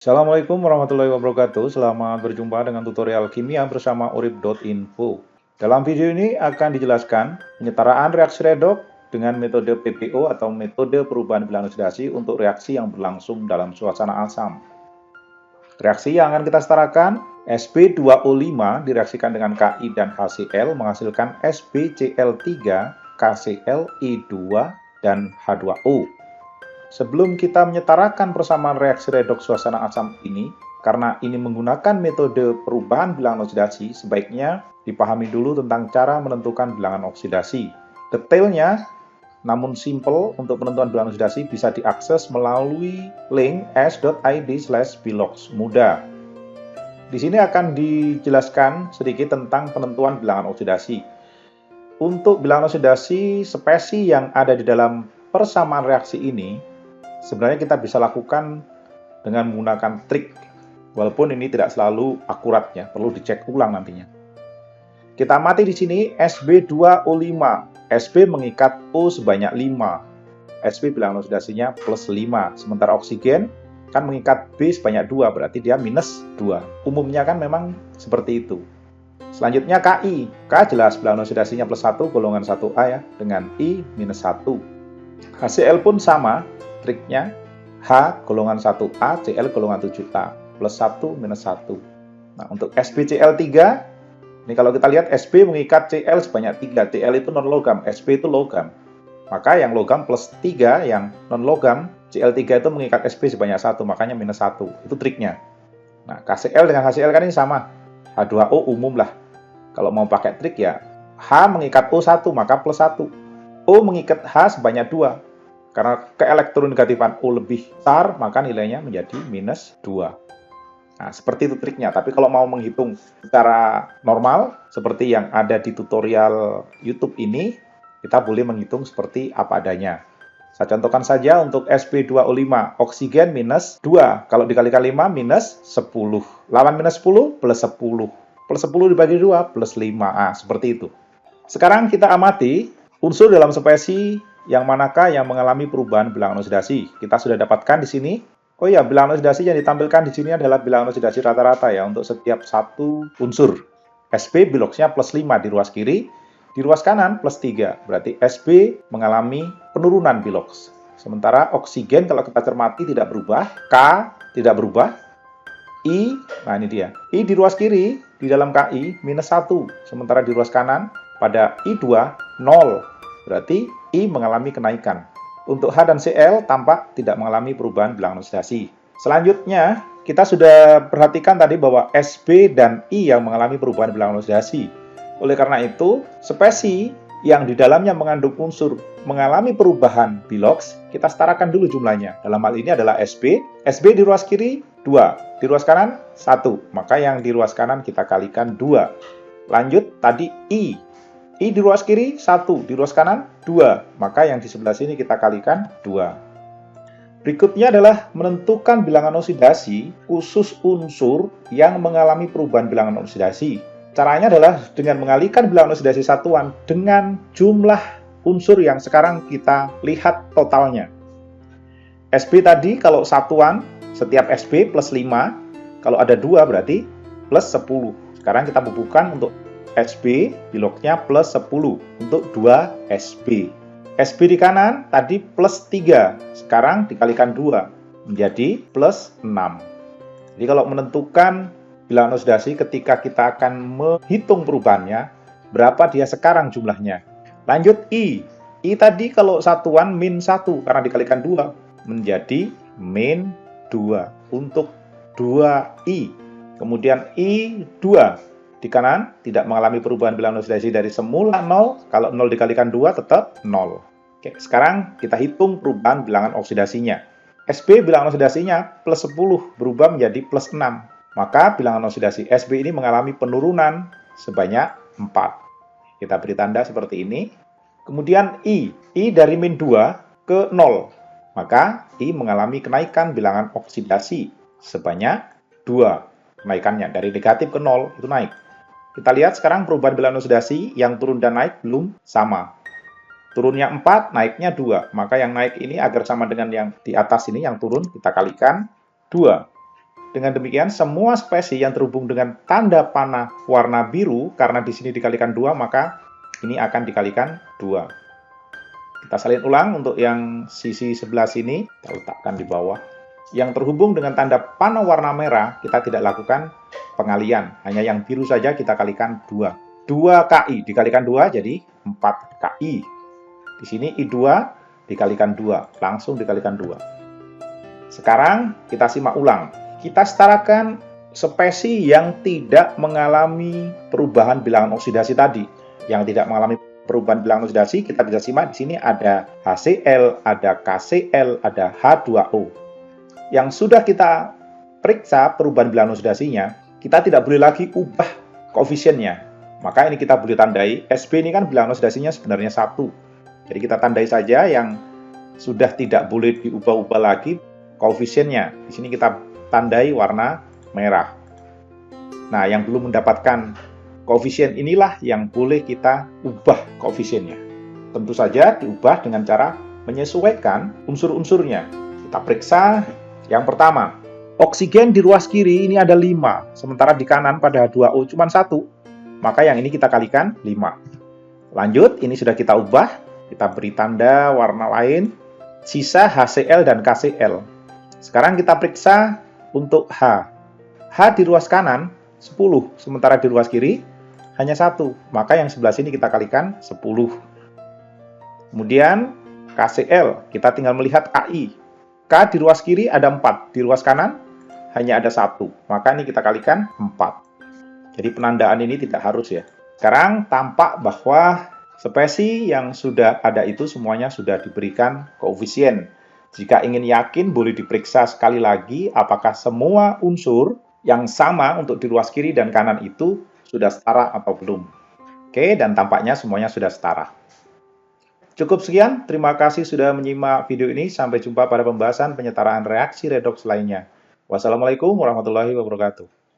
Assalamualaikum warahmatullahi wabarakatuh. Selamat berjumpa dengan tutorial kimia bersama urip.info. Dalam video ini akan dijelaskan penyetaraan reaksi redoks dengan metode PPO atau metode perubahan bilangan oksidasi untuk reaksi yang berlangsung dalam suasana asam. Reaksi yang akan kita setarakan, Sp2O5 direaksikan dengan Ki dan HCl menghasilkan SbCl3, KCl, I2, dan H2O. Sebelum kita menyetarakan persamaan reaksi redoks suasana asam ini, karena ini menggunakan metode perubahan bilangan oksidasi, sebaiknya dipahami dulu tentang cara menentukan bilangan oksidasi. Detailnya, namun simple, untuk penentuan bilangan oksidasi bisa diakses melalui link s.id/bilox mudah. Di sini akan dijelaskan sedikit tentang penentuan bilangan oksidasi. Untuk bilangan oksidasi spesi yang ada di dalam persamaan reaksi ini, sebenarnya kita bisa lakukan dengan menggunakan trik, walaupun ini tidak selalu akurat ya, perlu dicek ulang nantinya. Kita amati di sini Sb2O5, Sb mengikat O sebanyak 5, Sb bilangan oksidasinya plus 5, sementara oksigen kan mengikat B sebanyak 2, berarti dia minus 2. Umumnya kan memang seperti itu. Selanjutnya Ki, K jelas bilangan oksidasinya plus 1 golongan 1A ya, dengan I minus 1. HCl pun sama, triknya H golongan 1A, Cl golongan 7A, plus 1 minus 1. Nah, untuk SbCl3, ini kalau kita lihat Sb mengikat Cl sebanyak 3, Cl itu non-logam, Sb itu logam. Maka yang logam plus 3, yang non-logam, Cl3 itu mengikat Sb sebanyak 1, makanya minus 1. Itu triknya. Nah, KCl dengan HCl kan ini sama. H2O umum lah. Kalau mau pakai trik ya, H mengikat O1, maka plus 1. O mengikat H sebanyak 2. Karena keelektronegatifan O lebih besar, maka nilainya menjadi minus 2. Nah, seperti itu triknya. Tapi kalau mau menghitung secara normal, seperti yang ada di tutorial YouTube ini, kita boleh menghitung seperti apa adanya. Saya contohkan saja untuk Sp2O5, oksigen minus 2. Kalau dikalikan 5, minus 10. Lawan minus 10, plus 10. Plus 10 dibagi 2, plus 5. Nah, seperti itu. Sekarang kita amati unsur dalam spesi yang manakah yang mengalami perubahan bilangan oksidasi. Kita sudah dapatkan di sini. Oh iya, bilangan oksidasi yang ditampilkan di sini adalah bilangan oksidasi rata-rata ya untuk setiap satu unsur. Sp biloxnya plus 5 di ruas kiri, di ruas kanan plus 3. Berarti Sp mengalami penurunan bilox. Sementara oksigen kalau kita cermati tidak berubah, K tidak berubah, I, nah ini dia. I di ruas kiri, di dalam Ki, minus 1. Sementara di ruas kanan, pada I2, 0. Berarti I mengalami kenaikan. Untuk H dan Cl tampak tidak mengalami perubahan bilangan oksidasi. Selanjutnya, kita sudah perhatikan tadi bahwa Sb dan I yang mengalami perubahan bilangan oksidasi. Oleh karena itu, spesi yang di dalamnya mengandung unsur mengalami perubahan bilox, kita setarakan dulu jumlahnya. Dalam hal ini adalah Sb. Sb di ruas kiri, 2. Di ruas kanan, 1. Maka yang di ruas kanan kita kalikan 2. Lanjut, tadi I. I di ruas kiri, 1. Di ruas kanan, 2. Maka yang di sebelah sini kita kalikan 2. Berikutnya adalah menentukan bilangan oksidasi khusus unsur yang mengalami perubahan bilangan oksidasi. Caranya adalah dengan mengalihkan bilangan oksidasi satuan dengan jumlah unsur yang sekarang kita lihat totalnya. Sb tadi kalau satuan, setiap Sb plus 5, kalau ada 2 berarti plus 10. Sekarang kita bubuhkan untuk Sb, biloxnya plus 10 untuk 2 Sb. Sb di kanan tadi plus 3, sekarang dikalikan 2 menjadi plus 6. Jadi kalau menentukan bilangan oksidasi ketika kita akan menghitung perubahannya, berapa dia sekarang jumlahnya. Lanjut I. I tadi kalau satuan min 1 karena dikalikan 2 menjadi min 2 untuk 2I. Kemudian I2 di kanan tidak mengalami perubahan bilangan oksidasi dari semula 0, kalau 0 dikalikan 2 tetap 0. Oke, sekarang kita hitung perubahan bilangan oksidasinya. Sb bilangan oksidasinya plus 10 berubah menjadi plus 6. Maka bilangan oksidasi Sb ini mengalami penurunan sebanyak 4. Kita beri tanda seperti ini. Kemudian I dari min 2 ke 0. Maka I mengalami kenaikan bilangan oksidasi sebanyak 2. Kenaikannya dari negatif ke 0 itu naik. Kita lihat sekarang perubahan bilangan oksidasi yang turun dan naik belum sama. Turunnya 4, naiknya 2. Maka yang naik ini agar sama dengan yang di atas ini, yang turun, kita kalikan 2. Dengan demikian, semua spesies yang terhubung dengan tanda panah warna biru, karena di sini dikalikan 2, maka ini akan dikalikan 2. Kita salin ulang untuk yang sisi sebelah sini, kita letakkan di bawah. Yang terhubung dengan tanda panah warna merah, kita tidak lakukan pengalian. Hanya yang biru saja kita kalikan 2. 2 KI dikalikan 2 jadi 4 KI. Di sini I2 dikalikan 2, langsung dikalikan 2. Sekarang kita simak ulang. Kita setarakan spesies yang tidak mengalami perubahan bilangan oksidasi tadi. Yang tidak mengalami perubahan bilangan oksidasi, kita bisa simak di sini ada HCl, ada KCl, ada H2O. Yang sudah kita periksa perubahan bilangan oksidasinya, kita tidak boleh lagi ubah koefisiennya. Maka ini kita boleh tandai, SB ini kan bilangan oksidasinya sebenarnya 1. Jadi kita tandai saja yang sudah tidak boleh diubah-ubah lagi koefisiennya. Di sini kita tandai warna merah. Nah, yang belum mendapatkan koefisien inilah yang boleh kita ubah koefisiennya. Tentu saja diubah dengan cara menyesuaikan unsur-unsurnya. Kita periksa yang pertama. Oksigen di ruas kiri ini ada 5, sementara di kanan pada H2O cuma 1. Maka yang ini kita kalikan 5. Lanjut, ini sudah kita ubah. Kita beri tanda warna lain. Sisa HCl dan KCl. Sekarang kita periksa untuk H. H di ruas kanan 10, sementara di ruas kiri hanya 1. Maka yang sebelah sini kita kalikan 10. Kemudian KCl, kita tinggal melihat KI. K di ruas kiri ada 4, di ruas kanan hanya ada 1. Maka ini kita kalikan 4. Jadi penandaan ini tidak harus ya. Sekarang tampak bahwa spesies yang sudah ada itu semuanya sudah diberikan koefisien. Jika ingin yakin, boleh diperiksa sekali lagi apakah semua unsur yang sama untuk di ruas kiri dan kanan itu sudah setara atau belum. Oke, dan tampaknya semuanya sudah setara. Cukup sekian, terima kasih sudah menyimak video ini. Sampai jumpa pada pembahasan penyetaraan reaksi redoks lainnya. Wassalamualaikum warahmatullahi wabarakatuh.